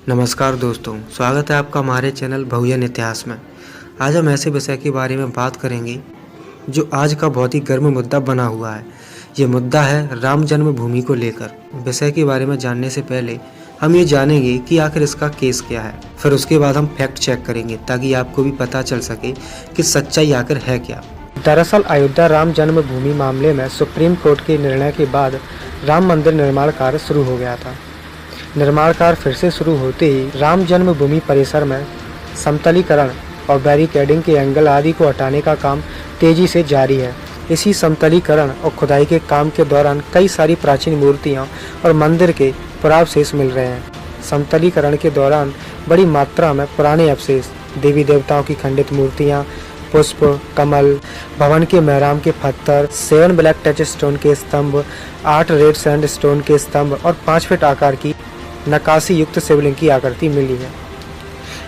नमस्कार दोस्तों, स्वागत है आपका हमारे चैनल बहुजन इतिहास में। आज हम ऐसे विषय के बारे में बात करेंगे जो आज का बहुत ही गर्म मुद्दा बना हुआ है। ये मुद्दा है राम जन्मभूमि को लेकर। विषय के बारे में जानने से पहले हम ये जानेंगे कि आखिर इसका केस क्या है। फिर उसके बाद हम फैक्ट चेक करेंगे ताकि आपको भी पता चल सके कि सच्चाई आखिर है क्या। दरअसल अयोध्या राम जन्मभूमि मामले में सुप्रीम कोर्ट के निर्णय के बाद राम मंदिर निर्माण कार्य शुरू हो गया था। निर्माण कार्य फिर से शुरू होते ही राम जन्मभूमि परिसर में समतलीकरण और बैरिकेडिंग के एंगल आदि को हटाने का काम तेजी से जारी है। इसी समतलीकरण और खुदाई के काम के दौरान कई सारी प्राचीन मूर्तियां और मंदिर के पुरावशेष मिल रहे हैं। समतलीकरण के दौरान बड़ी मात्रा में पुराने अवशेष, देवी देवताओं की खंडित मूर्तियां, पुष्प, कमल, भवन के मेहराम के पत्थर, 7 ब्लैक टच स्टोन के स्तंभ, 8 रेड सैंड स्टोन के स्तंभ और 5 फीट आकार की नक्काशी युक्त शिवलिंग की आकृति मिली है।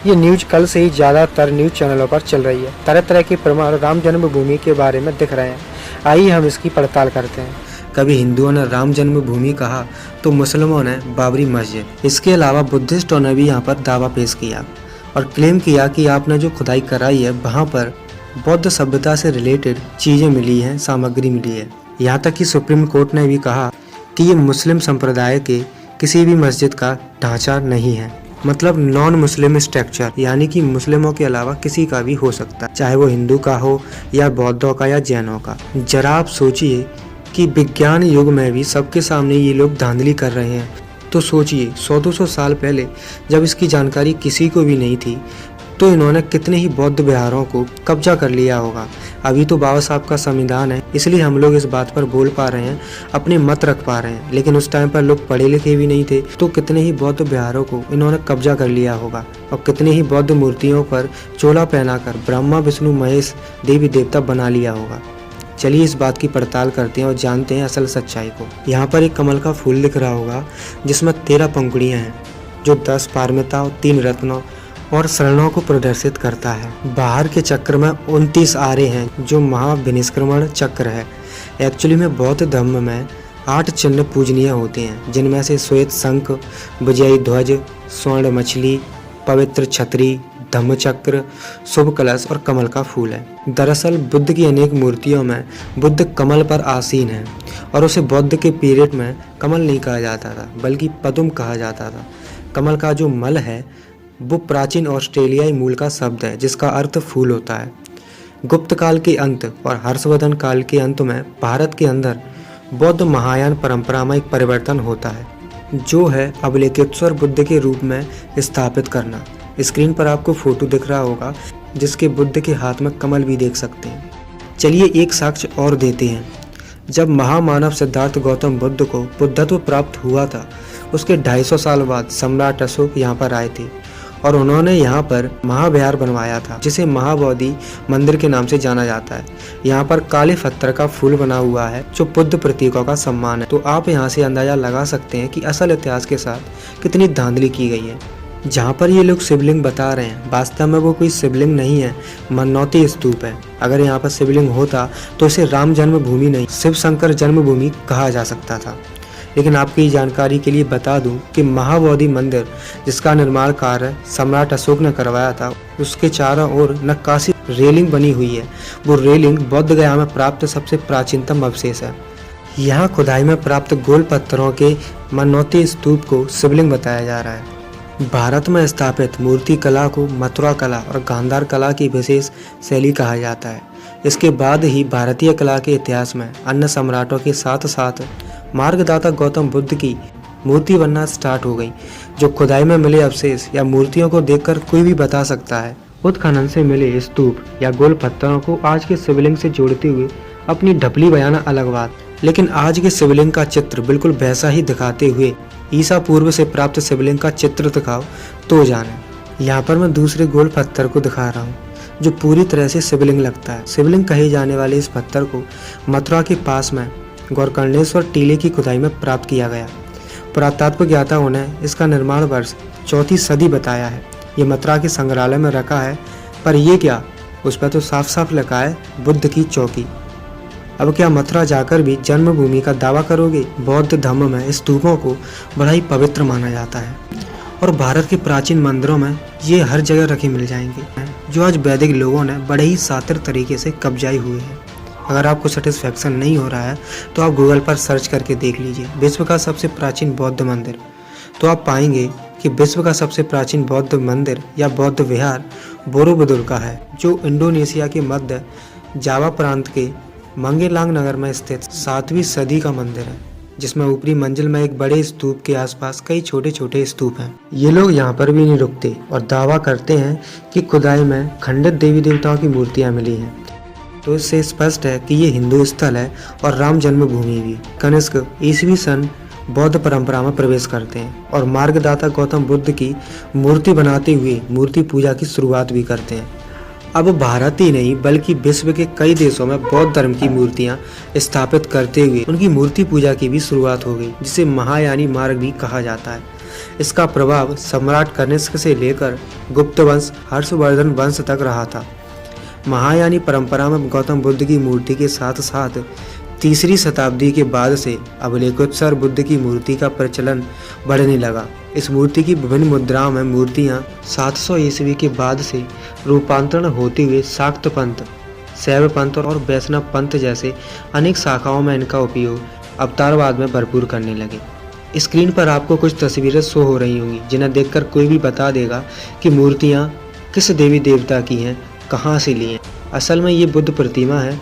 ये न्यूज कल से ही ज़्यादातर न्यूज चैनलों पर चल रही है। तरह तरह के प्रमाण राम जन्मभूमि के बारे में दिख रहे हैं। आइए हम इसकी पड़ताल करते हैं। कभी हिंदुओं ने राम जन्मभूमि कहा तो मुसलमानों ने बाबरी मस्जिद। इसके अलावा बुद्धिस्टों ने भी यहाँ पर दावा पेश किया और क्लेम किया कि आपने जो खुदाई कराई है वहाँ पर बौद्ध सभ्यता से रिलेटेड चीज़ें मिली हैं, सामग्री मिली है। यहाँ तक कि सुप्रीम कोर्ट ने भी कहा कि ये मुस्लिम संप्रदाय के किसी भी मस्जिद का ढांचा नहीं है, मतलब नॉन मुस्लिम स्ट्रक्चर, यानी कि मुस्लिमों के अलावा किसी का भी हो सकता है, चाहे वो हिंदू का हो या बौद्धों का या जैनों का। जरा आप सोचिए कि विज्ञान युग में भी सबके सामने ये लोग धांधली कर रहे हैं, तो सोचिए 100-200 साल पहले जब इसकी जानकारी किसी को भी नहीं थी तो इन्होंने कितने ही बौद्ध विहारों को कब्जा कर लिया होगा। अभी तो बाबा साहब का संविधान है, इसलिए हम लोग इस बात पर बोल पा रहे हैं, अपने मत रख पा रहे हैं, लेकिन उस टाइम पर लोग पढ़े लिखे भी नहीं थे, तो कितने ही बौद्ध विहारों को इन्होंने कब्जा कर लिया होगा और कितने ही बौद्ध मूर्तियों पर चोला पहनाकर ब्रह्मा विष्णु महेश देवी देवता बना लिया होगा। चलिए इस बात की पड़ताल करते हैं और जानते हैं असल सच्चाई को। यहाँ पर एक कमल का फूल दिख रहा होगा जिसमें 13 पंखुड़ियाँ हैं जो 10 पारमिता और 3 रत्नों और शरणों को प्रदर्शित करता है। बाहर के चक्र में 29 आरे हैं जो महाविनिष्क्रमण चक्र है। एक्चुअली में बौद्ध धर्म में 8 चिन्ह पूजनीय होते हैं, जिनमें से श्वेत शंख, विजयी ध्वज, स्वर्ण मछली, पवित्र छतरी, धम्मचक्र, शुभ कलश और कमल का फूल है। दरअसल बुद्ध की अनेक मूर्तियों में बुद्ध कमल पर आसीन है और उसे बौद्ध के पीरियड में कमल नहीं कहा जाता था बल्कि पद्म कहा जाता था। कमल का जो मल है वो प्राचीन ऑस्ट्रेलियाई मूल का शब्द है जिसका अर्थ फूल होता है। गुप्त काल के अंत और हर्षवर्धन काल के अंत में भारत के अंदर बौद्ध महायान परंपरा में एक परिवर्तन होता है जो है अवलोकेश्वर बुद्ध के रूप में स्थापित करना। स्क्रीन पर आपको फोटो दिख रहा होगा जिसके बुद्ध के हाथ में कमल भी देख सकते हैं। चलिए एक साक्ष्य और देते हैं। जब महामानव सिद्धार्थ गौतम बुद्ध को बुद्धत्व प्राप्त हुआ था उसके 250 साल बाद सम्राट अशोक यहाँ पर आए थे और उन्होंने यहाँ पर महाविहार बनवाया था जिसे महाबोधि मंदिर के नाम से जाना जाता है। यहाँ पर काले पत्थर का फूल बना हुआ है जो बुद्ध प्रतीकों का सम्मान है। तो आप यहाँ से अंदाजा लगा सकते हैं कि असल इतिहास के साथ कितनी धांधली की गई है। जहाँ पर ये लोग शिवलिंग बता रहे हैं वास्तव में वो कोई शिवलिंग नहीं है, मनौती स्तूप है। अगर यहाँ पर शिवलिंग होता तो इसे राम जन्मभूमि नहीं शिव शंकर जन्मभूमि कहा जा सकता था। लेकिन आपकी जानकारी के लिए बता दूं कि महाबोधि मंदिर जिसका निर्माण कार्य सम्राट अशोक ने करवाया था उसके चारों ओर नक्काशी रेलिंग बनी हुई है। वो रेलिंग बौद्ध गया में प्राप्त सबसे प्राचीनतम अवशेष है। यहाँ खुदाई में प्राप्त गोल पत्थरों के मनौती स्तूप को शिवलिंग बताया जा रहा है। भारत में स्थापित मूर्ति कला को मथुरा कला और गांधार कला की विशेष शैली कहा जाता है। इसके बाद ही भारतीय कला के इतिहास में अन्य सम्राटों के साथ साथ मार्गदाता गौतम बुद्ध की मूर्ति बनना स्टार्ट हो गई। जो खुदाई में मिले अवशेष या मूर्तियों को देखकर कोई भी बता सकता है। उत्खनन से मिले स्तूप या गोल पत्थरों को आज के शिवलिंग से जोड़ते हुए अपनी ढपली बयाना अलग बात, लेकिन आज के शिवलिंग का चित्र बिल्कुल वैसा ही दिखाते हुए ईसा पूर्व से प्राप्त शिवलिंग का चित्र दिखाओ तो जाने। यहाँ पर मैं दूसरे गोल पत्थर को दिखा रहा हूँ जो पूरी तरह से शिवलिंग लगता है। शिवलिंग कहे जाने वाले इस पत्थर को मथुरा के पास में गौरकर्णेश्वर टीले की खुदाई में प्राप्त किया गया। पुरातत्व ज्ञाताओं ने इसका निर्माण वर्ष 4वीं सदी बताया है। ये मथुरा के संग्रहालय में रखा है, पर ये क्या, उस पर तो साफ साफ लिखा है बुद्ध की चौकी। अब क्या मथुरा जाकर भी जन्मभूमि का दावा करोगे? बौद्ध धर्म में स्तूपों को बड़ा ही पवित्र माना जाता है और भारत के प्राचीन मंदिरों में ये हर जगह रखे मिल जाएंगे, जो आज वैदिक लोगों ने बड़े ही शातिर तरीके से कब्जाए हुए हैं। अगर आपको सेटिस्फैक्शन नहीं हो रहा है तो आप गूगल पर सर्च करके देख लीजिए विश्व का सबसे प्राचीन बौद्ध मंदिर, तो आप पाएंगे कि विश्व का सबसे प्राचीन बौद्ध मंदिर या बौद्ध विहार बोरोबुदुर का है, जो इंडोनेशिया के मध्य जावा प्रांत के मंगेलांग नगर में स्थित 7वीं सदी का मंदिर है, जिसमें ऊपरी मंजिल में एक बड़े स्तूप के आसपास कई छोटे छोटे स्तूप हैं। ये लोग यहाँ पर भी नहीं रुकते और दावा करते हैं कि खुदाई में खंडित देवी देवताओं की मूर्तियाँ मिली हैं। तो इससे स्पष्ट है कि ये हिंदू स्थल है और राम जन्मभूमि भी। कनिष्क ईस्वी सन बौद्ध परंपरा में प्रवेश करते हैं और मार्गदाता गौतम बुद्ध की मूर्ति बनाते हुए मूर्ति पूजा की शुरुआत भी करते हैं। अब भारत ही नहीं बल्कि विश्व के कई देशों में बौद्ध धर्म की मूर्तियां स्थापित करते हुए उनकी मूर्ति पूजा की भी शुरुआत हो गई, जिसे महायानी मार्ग भी कहा जाता है। इसका प्रभाव सम्राट कनिष्क से लेकर गुप्त वंश, हर्षवर्धन वंश तक रहा था। महायानी परंपरा में गौतम बुद्ध की मूर्ति के साथ साथ 3री शताब्दी के बाद से अभिलेखोत्तर बुद्ध की मूर्ति का प्रचलन बढ़ने लगा। इस मूर्ति की विभिन्न मुद्राओं में मूर्तियां 700 ईस्वी के बाद से रूपांतरण होते हुए शाक्त पंथ, शैव पंथ और वैष्णव पंथ जैसे अनेक शाखाओं में इनका उपयोग अवतारवाद में भरपूर करने लगे। स्क्रीन पर आपको कुछ तस्वीरें शो हो रही होंगी, जिन्हें देखकर कोई भी बता देगा कि मूर्तियां किस देवी देवता की हैं, कहाँ से ली हैं। असल में ये बुद्ध प्रतिमा है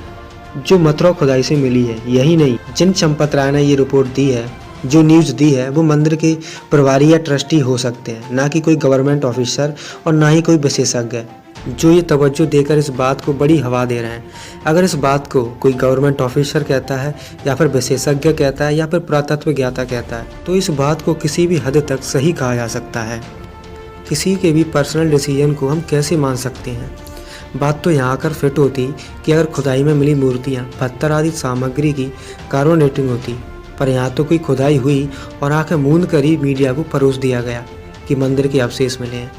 जो मथुरा खुदाई से मिली है। यही नहीं, जिन चंपत राय ने ये रिपोर्ट दी है, जो न्यूज़ दी है, वो मंदिर के प्रभारी या ट्रस्टी हो सकते हैं, ना कि कोई गवर्नमेंट ऑफिसर और ना ही कोई विशेषज्ञ जो ये तवज्जो देकर इस बात को बड़ी हवा दे रहे हैं। अगर इस बात को कोई गवर्नमेंट ऑफिसर कहता है या फिर विशेषज्ञ कहता है या फिर पुरातत्व ज्ञाता कहता है, तो इस बात को किसी भी हद तक सही कहा जा सकता है। किसी के भी पर्सनल डिसीजन को हम कैसे मान सकते हैं। बात तो यहाँ आकर फिट होती कि अगर खुदाई में मिली मूर्तियाँ पत्थर आदि सामग्री की कार्बोनेटिंग होती, पर यहाँ तो कोई खुदाई हुई और आंखें मूंद कर ही मीडिया को परोस दिया गया कि मंदिर के अवशेष मिले हैं।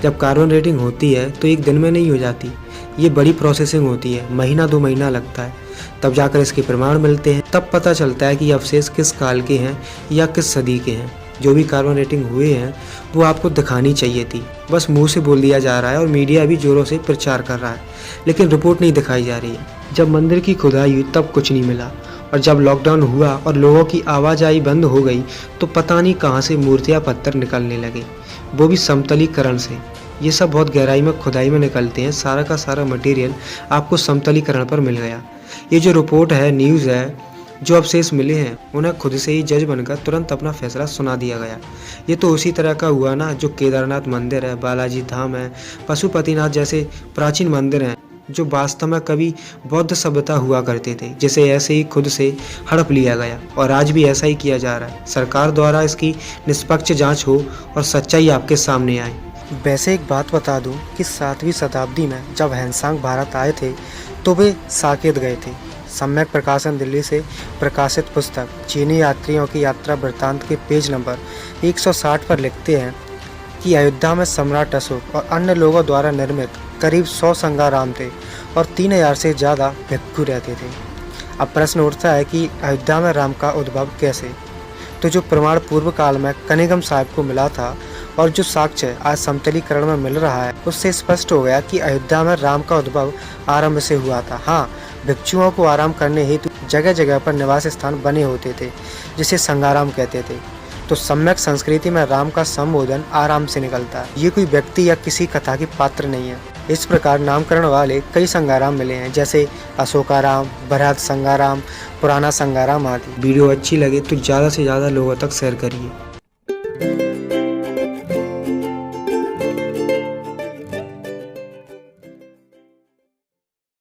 जब कार्बन रेटिंग होती है तो एक दिन में नहीं हो जाती, ये बड़ी प्रोसेसिंग होती है, महीना 2 महीना लगता है, तब जाकर इसके प्रमाण मिलते हैं। तब पता चलता है कि ये अवशेष किस काल के हैं या किस सदी के हैं। जो भी कार्बन रेटिंग हुए हैं वो आपको दिखानी चाहिए थी, बस मुंह से बोल दिया जा रहा है और मीडिया भी जोरों से प्रचार कर रहा है, लेकिन रिपोर्ट नहीं दिखाई जा रही है। जब मंदिर की खुदाई हुई तब कुछ नहीं मिला, और जब लॉकडाउन हुआ और लोगों की आवाजाही बंद हो गई तो पता नहीं कहाँ से मूर्तियाँ पत्थर निकलने लगे, वो भी समतलीकरण से। ये सब बहुत गहराई में खुदाई में निकलते हैं, सारा का सारा मटेरियल आपको समतलीकरण पर मिल गया। ये जो रिपोर्ट है, न्यूज़ है, जो अवशेष मिले हैं उन्हें खुद से ही जज बनकर तुरंत अपना फैसला सुना दिया गया। ये तो उसी तरह का हुआ ना, जो केदारनाथ मंदिर है, बालाजी धाम है, पशुपतिनाथ जैसे प्राचीन मंदिर हैं जो वास्तव में कभी बौद्ध सभ्यता हुआ करते थे, जिसे ऐसे ही खुद से हड़प लिया गया और आज भी ऐसा ही किया जा रहा है। सरकार द्वारा इसकी निष्पक्ष जांच हो और सच्चाई आपके सामने आए। वैसे एक बात बता दूं कि 7वीं शताब्दी में जब हैंसांग भारत आए थे तो वे साकेत गए थे। सम्यक प्रकाशन दिल्ली से प्रकाशित पुस्तक चीनी यात्रियों की यात्रा वृत्तांत के पेज नंबर 160 पर लिखते हैं कि अयोध्या में सम्राट अशोक और अन्य लोगों द्वारा निर्मित करीब 100 संगाराम थे और 3000 से ज़्यादा भिक्षु रहते थे। अब प्रश्न उठता है कि अयोध्या में राम का उद्भव कैसे। तो जो प्रमाण पूर्व काल में कनिगम साहिब को मिला था और जो साक्ष्य आज समतलीकरण में मिल रहा है, उससे स्पष्ट हो गया कि अयोध्या में राम का उद्भव आरंभ से हुआ था। हाँ, भिक्षुओं को आराम करने हेतु जगह जगह पर निवास स्थान बने होते थे, जिसे संगाराम कहते थे। तो सम्यक संस्कृति में राम का संबोधन आराम से निकलता है, ये कोई व्यक्ति या किसी कथा की पात्र नहीं है। इस प्रकार नामकरण वाले कई संगाराम मिले हैं, जैसे अशोकाराम, बृहद संगाराम, पुराना संगाराम आदि। वीडियो अच्छी लगे तो ज़्यादा से ज़्यादा लोगों तक शेयर करिए।